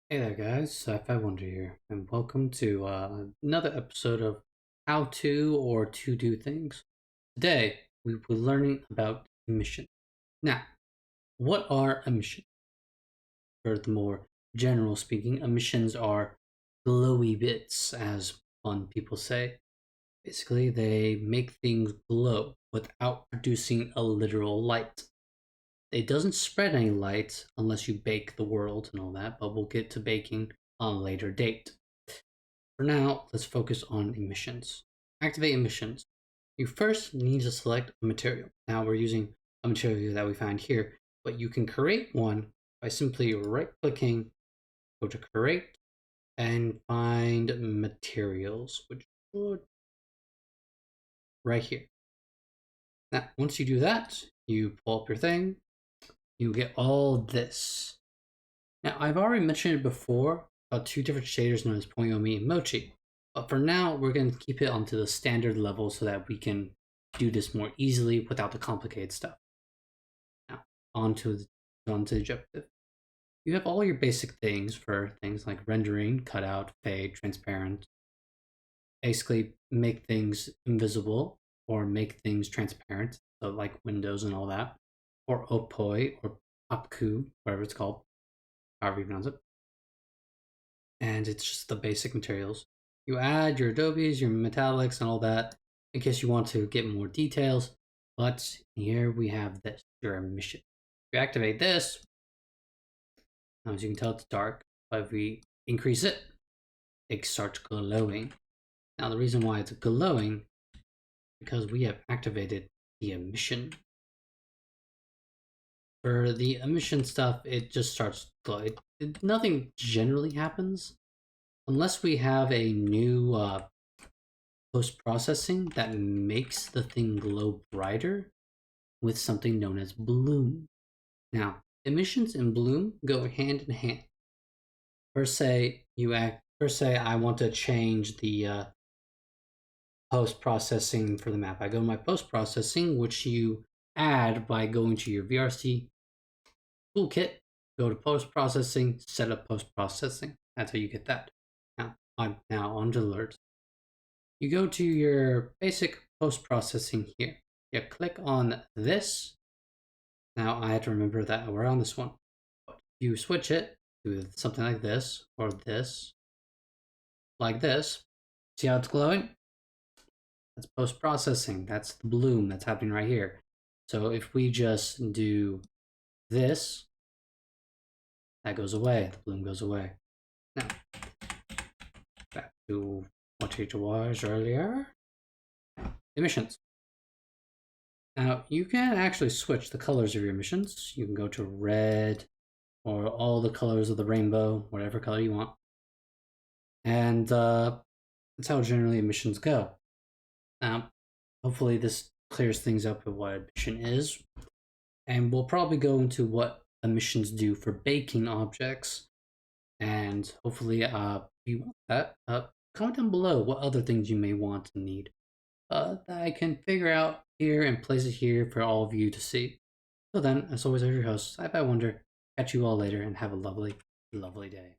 Hey there, guys. Sci-Fi Wonder here, and welcome to another episode of How to or To Do Things. Today, we will be learning about emissions. Now, what are emissions? Furthermore, general speaking, emissions are glowy bits, as fun people say. Basically, they make things glow without producing a literal light. It doesn't spread any light unless you bake the world and all that, but we'll get to baking on a later date. For now, let's focus on emissions. Activate emissions. You first need to select a material. Now we're using a material that we find here, but you can create one by simply right-clicking, go to create, and find materials, which should right here. Now, once you do that, you pull up your thing, you get all this. Now, I've already mentioned it before about two different shaders known as Poyomi and Mochi, but for now, we're going to keep it onto the standard level so that we can do this more easily without the complicated stuff. Now, onto the objective. You have all your basic things for things like rendering, cutout, fade, transparent. Basically, make things invisible or make things transparent, so like windows and all that, or opoi or opku, whatever it's called, however you pronounce it. And it's just the basic materials. You add your adobes, your metallics, and all that in case you want to get more details. But here we have this, your emission. If you activate this, as you can tell, it's dark. But if we increase it, it starts glowing. Now the reason why it's glowing because we have activated the emission. For the emission stuff, it just starts glowing. Nothing generally happens unless we have a new post-processing that makes the thing glow brighter with something known as bloom. Now, emissions and bloom go hand in hand. First say I want to change the post-processing for the map. I go to my post-processing, which you add by going to your VRC toolkit, go to post-processing, set up post-processing. That's how you get that. Now, on to alerts. You go to your basic post-processing here. You click on this. Now I have to remember that we're on this one. You switch it to something like this, or this, like this. See how it's glowing? That's post-processing. That's the bloom that's happening right here. So if we just do this, that goes away. The bloom goes away. Now, back to what teacher was earlier. Emissions. Now, you can actually switch the colors of your emissions. You can go to red or all the colors of the rainbow, whatever color you want. And that's how generally emissions go. Now, hopefully this clears things up with what emission is. And we'll probably go into what emissions do for baking objects. And hopefully, if you want that, comment down below what other things you may want and need. That I can figure out here and place it here for all of you to see. So then, as always, I'm your host, Sci-Fi Wonder. Catch you all later and have a lovely, lovely day.